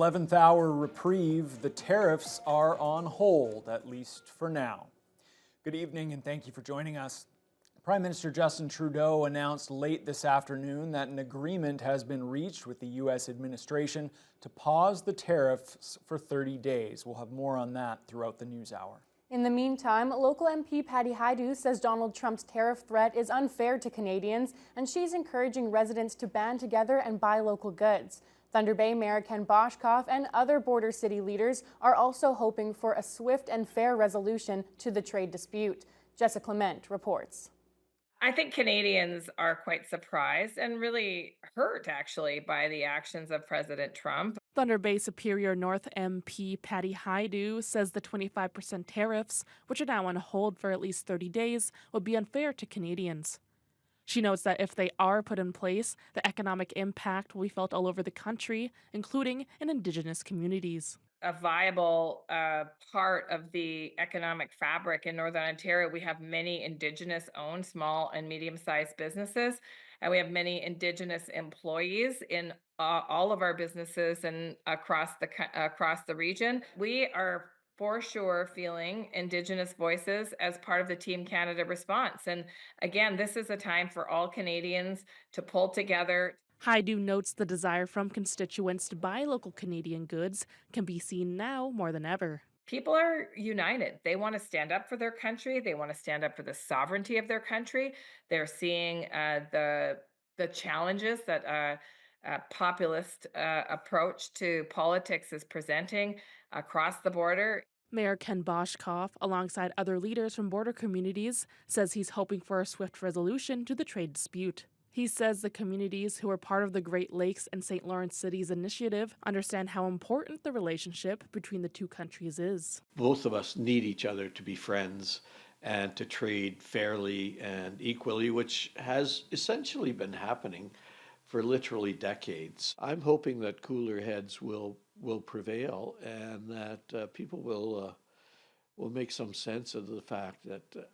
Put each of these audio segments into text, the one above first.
11th hour reprieve, the tariffs are on hold, at least for now. Good evening and thank you for joining us. Prime Minister Justin Trudeau announced late this afternoon that an agreement has been reached with the U.S. administration to pause the tariffs for 30 days. We'll have more on that throughout the news hour. In the meantime, local MP Patty Hajdu says Donald Trump's tariff threat is unfair to Canadians, and she's encouraging residents to band together and buy local goods. Thunder Bay Mayor Ken Boshkoff and other border city leaders are also hoping for a swift and fair resolution to the trade dispute. Jessica Clement reports. I think Canadians are quite surprised and really hurt, actually, by the actions of President Trump. Thunder Bay Superior North MP Patty Hajdu says the 25% tariffs, which are now on hold for at least 30 days, would be unfair to Canadians. She notes that if they are put in place, the economic impact will be felt all over the country, including in Indigenous communities. A viable part of the economic fabric in Northern Ontario. We have many Indigenous-owned small and medium-sized businesses, and we have many Indigenous employees in all of our businesses and across the region. We are for sure feeling Indigenous voices as part of the Team Canada response. And again, this is a time for all Canadians to pull together. Hajdu notes the desire from constituents to buy local Canadian goods can be seen now more than ever. People are united. They want to stand up for their country. They want to stand up for the sovereignty of their country. They're seeing the challenges that a populist approach to politics is presenting across the border. Mayor Ken Boshkoff, alongside other leaders from border communities, says he's hoping for a swift resolution to the trade dispute. He says the communities who are part of the Great Lakes and St. Lawrence Cities initiative understand how important the relationship between the two countries is. Both of us need each other to be friends and to trade fairly and equally, which has essentially been happening for literally decades. I'm hoping that cooler heads will prevail and that people will make some sense of the fact that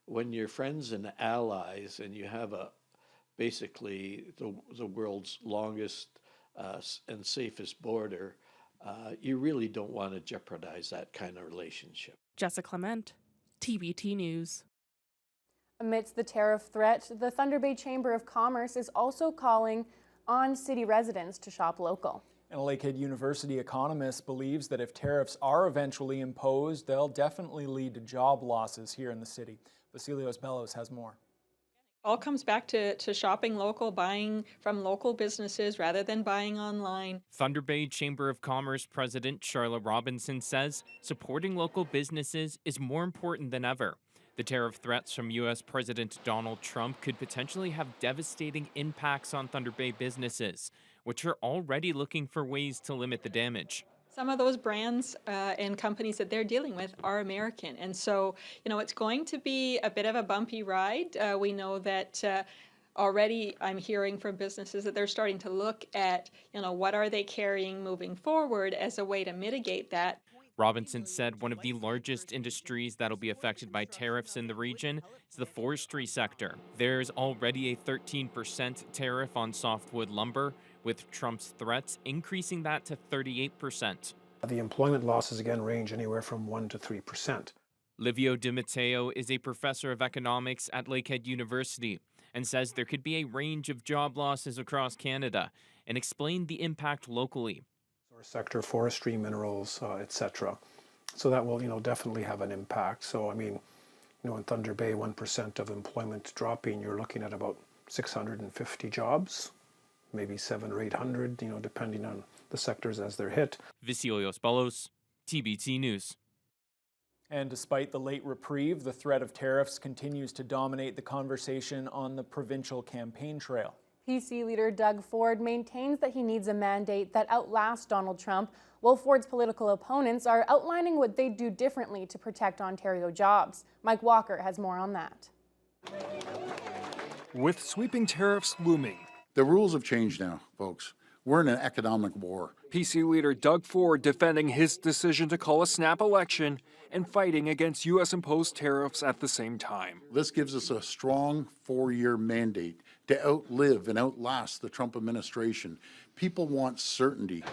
when you're friends and allies and you have basically the world's longest and safest border, you really don't want to jeopardize that kind of relationship. Jessica Clement, TBT News. Amidst the tariff threat, the Thunder Bay Chamber of Commerce is also calling on city residents to shop local. And a Lakehead University economist believes that if tariffs are eventually imposed, they'll definitely lead to job losses here in the city. Vasilios Bellos has more. All comes back to shopping local, buying from local businesses rather than buying online. Thunder Bay Chamber of Commerce President Charlotte Robinson says supporting local businesses is more important than ever. The tariff threats from U.S. President Donald Trump could potentially have devastating impacts on Thunder Bay businesses, which are already looking for ways to limit the damage. Some of those brands and companies that they're dealing with are American. And so, it's going to be a bit of a bumpy ride. We know that already I'm hearing from businesses that they're starting to look at, what are they carrying moving forward as a way to mitigate that. Robinson said one of the largest industries that'll be affected by tariffs in the region is the forestry sector. There's already a 13% tariff on softwood lumber, with Trump's threats increasing that to 38%. The employment losses again range anywhere from 1% to 3%. Livio Di Matteo is a professor of economics at Lakehead University and says there could be a range of job losses across Canada and explained the impact locally. Sector, forestry, minerals, etc. So that will, definitely have an impact. So, in Thunder Bay, 1% of employment dropping, you're looking at about 650 jobs, maybe 700 or 800, depending on the sectors as they're hit. Vasilios Bellos, TBT News. And despite the late reprieve, the threat of tariffs continues to dominate the conversation on the provincial campaign trail. PC leader Doug Ford maintains that he needs a mandate that outlasts Donald Trump, while Ford's political opponents are outlining what they'd do differently to protect Ontario jobs. Mike Walker has more on that. With sweeping tariffs looming, the rules have changed now, folks. We're in an economic war. PC leader Doug Ford defending his decision to call a snap election and fighting against U.S.-imposed tariffs at the same time. This gives us a strong 4-year mandate to outlive and outlast the Trump administration. People want certainty.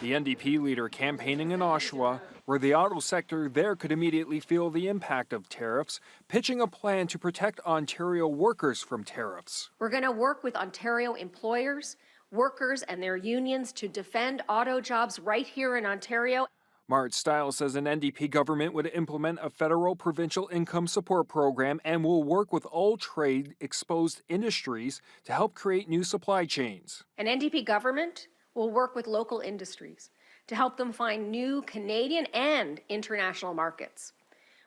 The NDP leader campaigning in Oshawa, where the auto sector there could immediately feel the impact of tariffs, pitching a plan to protect Ontario workers from tariffs. We're going to work with Ontario employers, workers, and their unions to defend auto jobs right here in Ontario. Mart Stiles says an NDP government would implement a federal provincial income support program and will work with all trade-exposed industries to help create new supply chains. An NDP government will work with local industries to help them find new Canadian and international markets.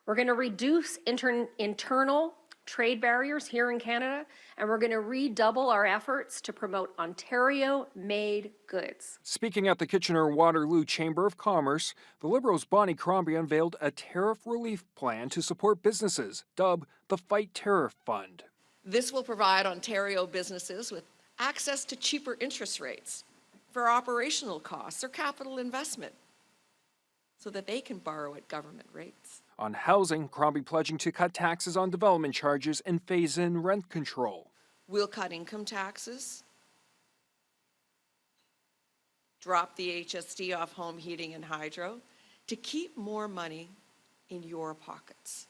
We're going to reduce internal trade barriers here in Canada, and we're going to redouble our efforts to promote Ontario-made goods. Speaking at the Kitchener-Waterloo Chamber of Commerce, the Liberals' Bonnie Crombie unveiled a tariff relief plan to support businesses, dubbed the Fight Tariff Fund. This will provide Ontario businesses with access to cheaper interest rates for operational costs or capital investment so that they can borrow at government rates. On housing, Crombie pledging to cut taxes on development charges and phase in rent control. We'll cut income taxes, drop the HST off home heating and hydro to keep more money in your pockets.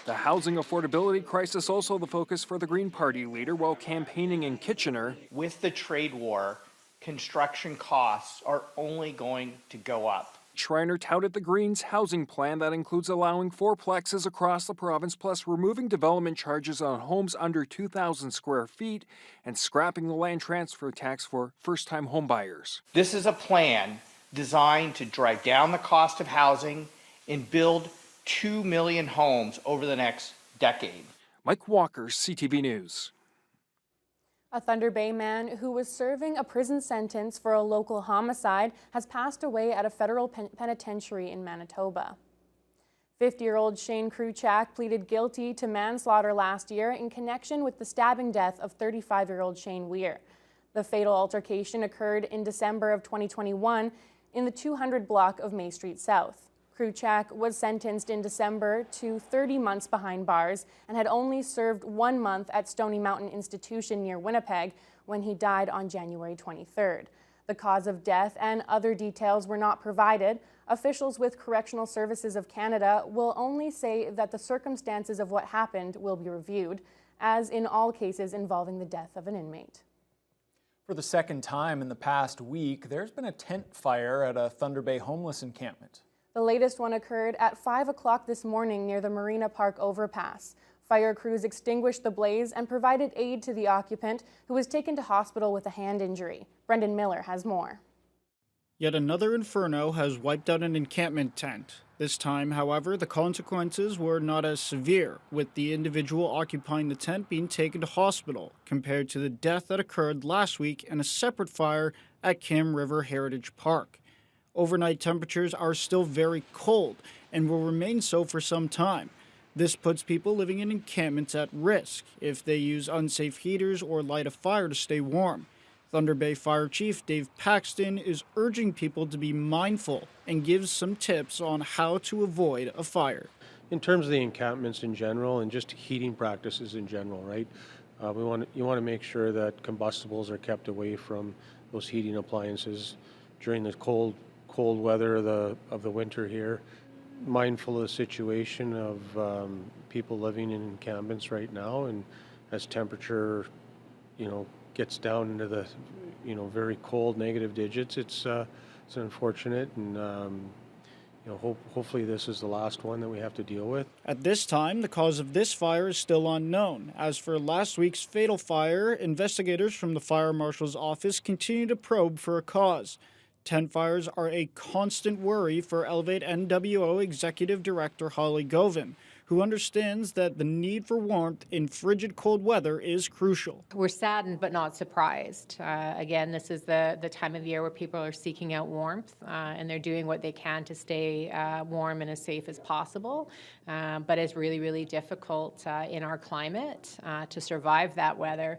The housing affordability crisis also the focus for the Green Party leader while campaigning in Kitchener. With the trade war, construction costs are only going to go up. Schreiner touted the Greens' housing plan that includes allowing fourplexes across the province, plus removing development charges on homes under 2,000 square feet and scrapping the land transfer tax for first-time homebuyers. This is a plan designed to drive down the cost of housing and build 2 million homes over the next decade. Mike Walker, CTV News. A Thunder Bay man who was serving a prison sentence for a local homicide has passed away at a federal penitentiary in Manitoba. 50-year-old Shane Kruchak pleaded guilty to manslaughter last year in connection with the stabbing death of 35-year-old Shane Weir. The fatal altercation occurred in December of 2021 in the 200 block of May Street South. Kruchak was sentenced in December to 30 months behind bars and had only served 1 month at Stony Mountain Institution near Winnipeg when he died on January 23rd. The cause of death and other details were not provided. Officials with Correctional Services of Canada will only say that the circumstances of what happened will be reviewed, as in all cases involving the death of an inmate. For the second time in the past week, there's been a tent fire at a Thunder Bay homeless encampment. The latest one occurred at 5 o'clock this morning near the Marina Park overpass. Fire crews extinguished the blaze and provided aid to the occupant, who was taken to hospital with a hand injury. Brendan Miller has more. Yet another inferno has wiped out an encampment tent. This time, however, the consequences were not as severe, with the individual occupying the tent being taken to hospital, compared to the death that occurred last week in a separate fire at Kim River Heritage Park. Overnight temperatures are still very cold and will remain so for some time. This puts people living in encampments at risk if they use unsafe heaters or light a fire to stay warm. Thunder Bay Fire Chief Dave Paxton is urging people to be mindful and gives some tips on how to avoid a fire. In terms of the encampments in general and just heating practices in general, right? You want to make sure that combustibles are kept away from those heating appliances during the cold weather of the winter here. Mindful of the situation of people living in encampments right now, and as temperature, gets down into the, very cold negative digits, it's unfortunate, and hopefully this is the last one that we have to deal with. At this time, the cause of this fire is still unknown. As for last week's fatal fire, investigators from the Fire Marshal's office continue to probe for a cause. Tent fires are a constant worry for Elevate NWO Executive Director Holly Govin, who understands that the need for warmth in frigid cold weather is crucial. We're saddened but not surprised. Again, this is the time of year where people are seeking out warmth, and they're doing what they can to stay warm and as safe as possible. But it's really, really difficult in our climate to survive that weather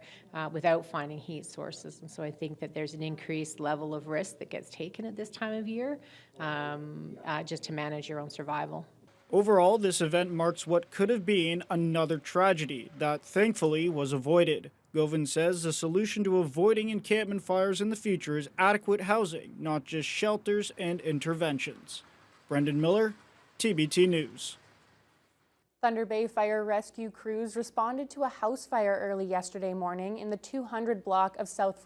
without finding heat sources. And so I think that there's an increased level of risk that gets taken at this time of year just to manage your own survival. Overall, this event marks what could have been another tragedy that thankfully was avoided. Govan says the solution to avoiding encampment fires in the future is adequate housing, not just shelters and interventions. Brendan Miller, TBT News. Thunder Bay fire rescue crews responded to a house fire early yesterday morning in the 200 block of South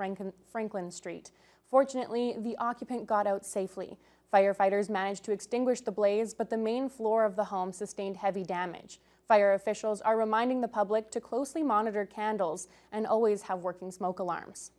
Franklin Street. Fortunately, the occupant got out safely. Firefighters managed to extinguish the blaze, but the main floor of the home sustained heavy damage. Fire officials are reminding the public to closely monitor candles and always have working smoke alarms.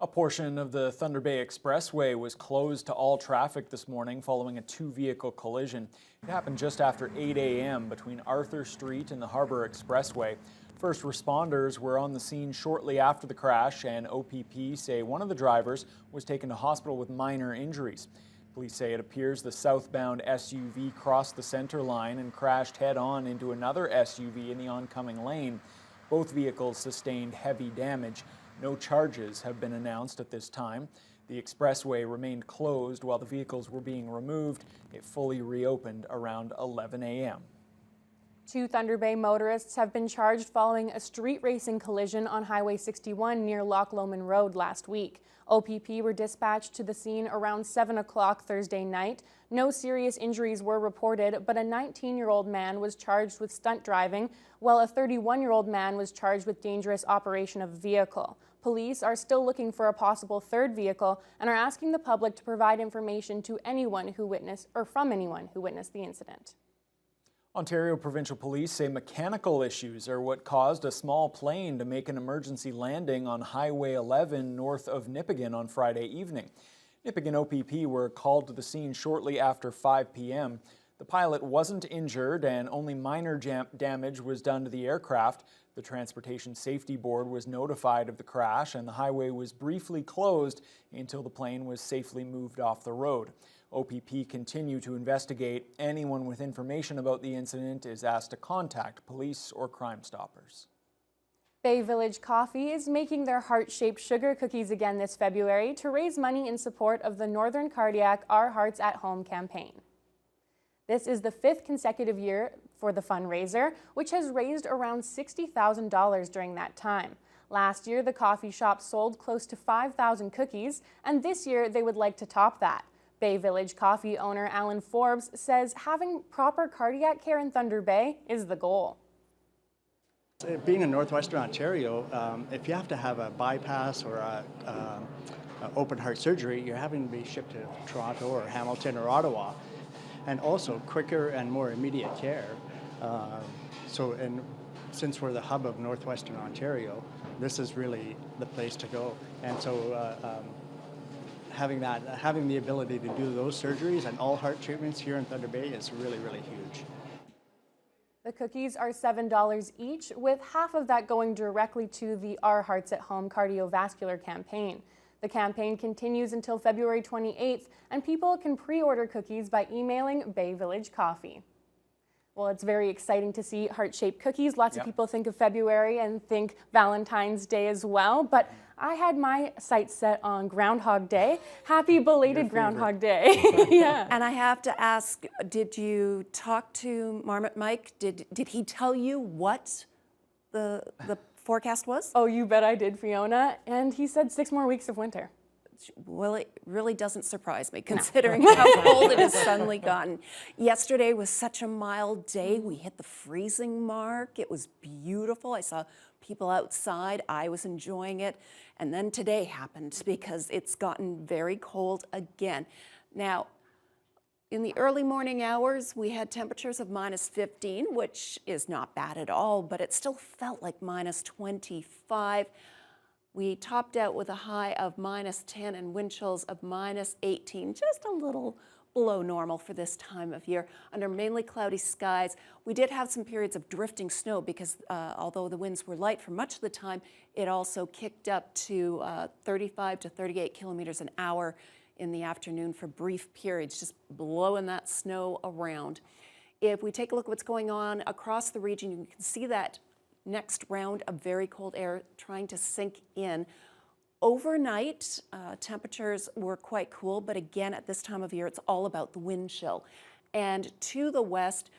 A portion of the Thunder Bay Expressway was closed to all traffic this morning following a two-vehicle collision. It happened just after 8 a.m. between Arthur Street and the Harbor Expressway. First responders were on the scene shortly after the crash, and OPP say one of the drivers was taken to hospital with minor injuries. Police say it appears the southbound SUV crossed the center line and crashed head-on into another SUV in the oncoming lane. Both vehicles sustained heavy damage. No charges have been announced at this time. The expressway remained closed while the vehicles were being removed. It fully reopened around 11 a.m. 2 Thunder Bay motorists have been charged following a street racing collision on Highway 61 near Loch Lomond Road last week. OPP were dispatched to the scene around 7 o'clock Thursday night. No serious injuries were reported, but a 19-year-old man was charged with stunt driving, while a 31-year-old man was charged with dangerous operation of a vehicle. Police are still looking for a possible third vehicle and are asking the public to provide information to anyone who witnessed or from anyone who witnessed the incident. Ontario Provincial Police say mechanical issues are what caused a small plane to make an emergency landing on Highway 11 north of Nipigon on Friday evening. Nipigon OPP were called to the scene shortly after 5 p.m. The pilot wasn't injured and only minor damage was done to the aircraft. The Transportation Safety Board was notified of the crash and the highway was briefly closed until the plane was safely moved off the road. OPP continue to investigate. Anyone with information about the incident is asked to contact police or Crime Stoppers. Bay Village Coffee is making their heart-shaped sugar cookies again this February to raise money in support of the Northern Cardiac Our Hearts at Home campaign. This is the 5th consecutive year for the fundraiser, which has raised around $60,000 during that time. Last year, the coffee shop sold close to 5,000 cookies, and this year they would like to top that. Bay Village Coffee owner Alan Forbes says having proper cardiac care in Thunder Bay is the goal. Being in Northwestern Ontario, if you have to have a bypass or a open heart surgery, you're having to be shipped to Toronto or Hamilton or Ottawa, and also quicker and more immediate care. And since we're the hub of Northwestern Ontario, this is really the place to go. And so having the ability to do those surgeries and all heart treatments here in Thunder Bay is really, really huge. The cookies are $7 each, with half of that going directly to the Our Hearts at Home cardiovascular campaign. The campaign continues until February 28th, and people can pre-order cookies by emailing Bay Village Coffee. Well, it's very exciting to see heart-shaped cookies. Lots of people think of February and think Valentine's Day as well, but I had my sights set on Groundhog Day. Happy belated Groundhog Day. Yeah. And I have to ask, did you talk to Marmot Mike? Did he tell you what the forecast was? Oh, you bet I did, Fiona. And he said 6 more weeks of winter. Well, it really doesn't surprise me, considering how cold it has suddenly gotten. Yesterday was such a mild day. We hit the freezing mark. It was beautiful. I saw people outside. I was enjoying it. And then today happened because it's gotten very cold again. Now, in the early morning hours, we had temperatures of -15, which is not bad at all, but it still felt like -25. We topped out with a high of -10 and wind chills of -18, just a little below normal for this time of year. Under mainly cloudy skies, we did have some periods of drifting snow because although the winds were light for much of the time, it also kicked up to 35 to 38 kilometers an hour in the afternoon for brief periods, just blowing that snow around. If we take a look at what's going on across the region, you can see that next round of very cold air trying to sink in. Overnight, temperatures were quite cool, but again, at this time of year, it's all about the wind chill. And to the west,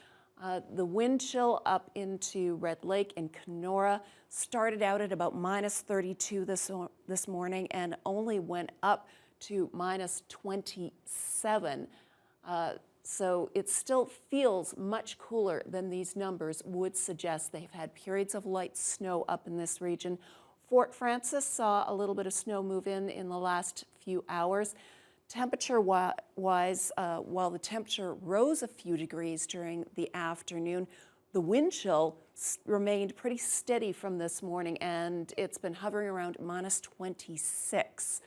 the wind chill up into Red Lake and Kenora started out at about minus 32 this morning and only went up to minus 27. So it still feels much cooler than these numbers would suggest. They've had periods of light snow up in this region. Fort Frances saw a little bit of snow move in the last few hours. Temperature-wise, while the temperature rose a few degrees during the afternoon, the wind chill remained pretty steady from this morning, and it's been hovering around minus 26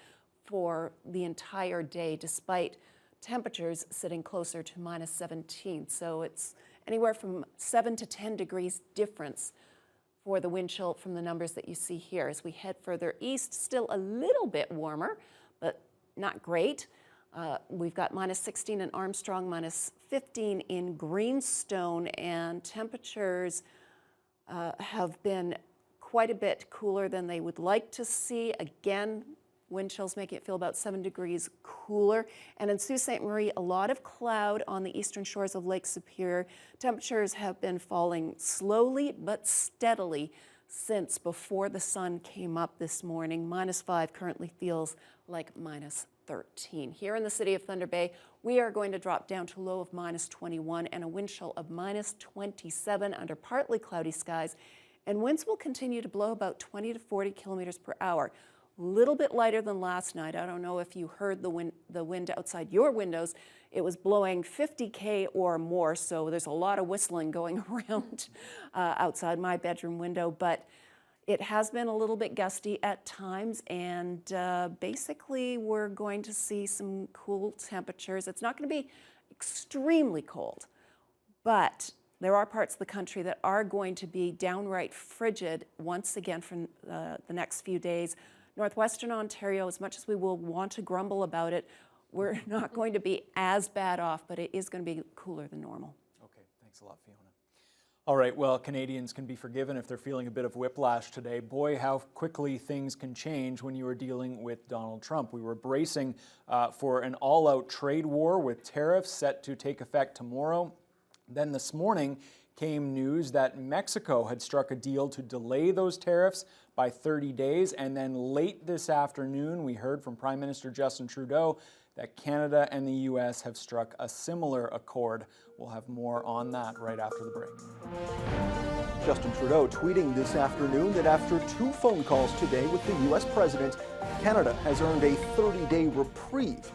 for the entire day, despite temperatures sitting closer to minus 17. So it's anywhere from 7 to 10 degrees difference for the wind chill from the numbers that you see here. As we head further east, still a little bit warmer, but not great. We've got minus 16 in Armstrong, minus 15 in Greenstone, and temperatures have been quite a bit cooler than they would like to see. Again, wind chills make it feel about 7 degrees cooler. And in Sault Ste. Marie, a lot of cloud on the eastern shores of Lake Superior. Temperatures have been falling slowly but steadily since before the sun came up this morning. Minus 5 currently feels like minus 13. Here in the city of Thunder Bay, we are going to drop down to a low of minus 21 and a wind chill of minus 27 under partly cloudy skies. And winds will continue to blow about 20 to 40 kilometers per hour. Little bit lighter than last night. I don't know if you heard the wind outside your windows. It was blowing 50 or more, so there's a lot of whistling going around outside my bedroom window, but it has been a little bit gusty at times, and basically we're going to see some cool temperatures. It's not going to be extremely cold, but there are parts of the country that are going to be downright frigid once again for the next few days. Northwestern Ontario, as much as we will want to grumble about it, we're not going to be as bad off, but it is going to be cooler than normal. Okay, thanks a lot, Fiona. All right, well, Canadians can be forgiven if they're feeling a bit of whiplash today. Boy, how quickly things can change when you are dealing with Donald Trump. We were bracing for an all-out trade war with tariffs set to take effect tomorrow. Then this morning came news that Mexico had struck a deal to delay those tariffs by 30 days. And then late this afternoon, we heard from Prime Minister Justin Trudeau that Canada and the U.S. have struck a similar accord. We'll have more on that right after the break. Justin Trudeau tweeting this afternoon that after 2 phone calls today with the U.S. president, Canada has earned a 30-day reprieve